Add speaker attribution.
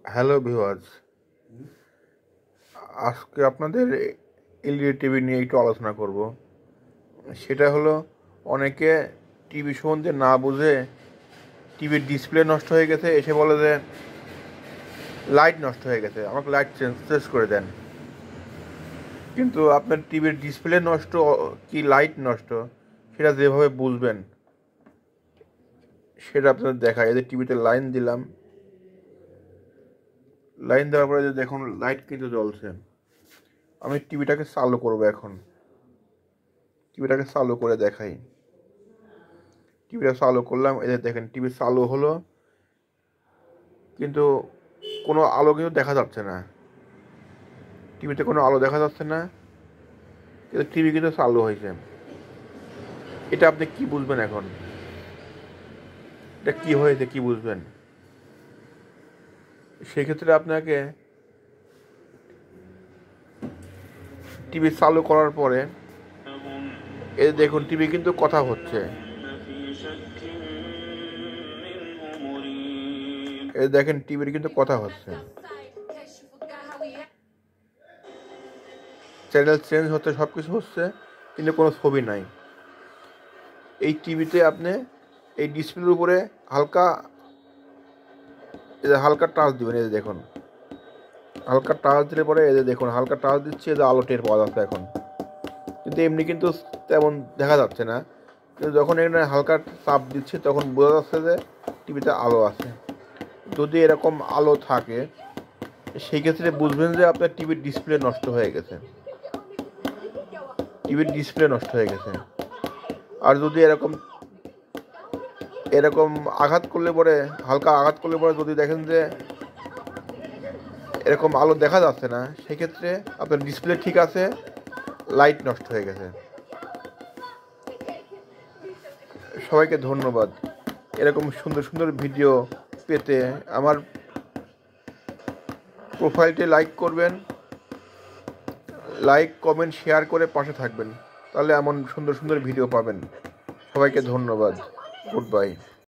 Speaker 1: Hello viewers, আজকে আপনাদের LED TV নিয়ে একটু আলোচনা করব। সেটা হলো, অনেকে টিভি সম্বন্ধে না বুঝে টিভির ডিসপ্লে নষ্ট হয়ে গেছে, এসে বলে যে লাইট নষ্ট হয়ে গেছে, আমাকে লাইট চেঞ্জ করে দেন। কিন্তু আপনার টিভির ডিসপ্লে নষ্ট কি লাইট নষ্ট সেটা যেভাবে বুঝবেন সেটা আপনাদের দেখায়। এদের টিভিতে লাইন দিলাম, লাইন দেওয়ার পরে যে দেখুন লাইট কিন্তু জ্বলছে। আমি টিভিটাকে চালু করব, এখন টিভিটাকে চালু করে দেখাই। টিভিটা চালু করলাম, এদের দেখেন টিভি চালু হলো, কিন্তু কোনো আলো কিন্তু দেখা যাচ্ছে না। টিভিতে কোনো আলো দেখা যাচ্ছে না, কিন্তু টিভি কিন্তু চালু হয়েছে। এটা আপনি কি বুঝবেন? এখন এটা কি হয়েছে কি বুঝবেন? সেক্ষেত্রে আপনাকে টিভি চালু করার পরে এই দেখুন টিভি কিন্তু কথা হচ্ছে। এই দেখেন টিভির কিন্তু কথা হচ্ছে, চ্যানেল চেঞ্জ হচ্ছে, সব কিছু হচ্ছে, কিন্তু কোনো ছবি নাই। এই টিভিতে আপনি এই ডিসপ্লের উপরে হালকা হালকা টাচ দিবেন। এই দেখুন হালকা টাচ দিলে পরে এই দেখুন হালকা টাচ দিচ্ছে, যে আলো টের পাওয়া যাচ্ছে এখন, কিন্তু এমনি কিন্তু তেমন দেখা যাচ্ছে না। কিন্তু যখন এখানে হালকা চাপ দিচ্ছে তখন বোঝা যাচ্ছে যে টিভিতে আলো আছে। যদি এরকম আলো থাকে সেই ক্ষেত্রে বুঝবেন যে আপনার টিভির ডিসপ্লে নষ্ট হয়ে গেছে, টিভির ডিসপ্লে নষ্ট হয়ে গেছে। আর যদি এরকম এরকম আঘাত করলে পরে, হালকা আঘাত করলে পরে যদি দেখেন যে এরকম আলো দেখা যাচ্ছে না, সেক্ষেত্রে আপনার ডিসপ্লে ঠিক আছে, লাইট নষ্ট হয়ে গেছে। সবাইকে ধন্যবাদ। এরকম সুন্দর সুন্দর ভিডিও পেতে আমার প্রোফাইলটি লাইক করবেন, লাইক কমেন্ট শেয়ার করে পাশে থাকবেন, তাহলে এমন সুন্দর সুন্দর ভিডিও পাবেন। সবাইকে ধন্যবাদ। Good bye.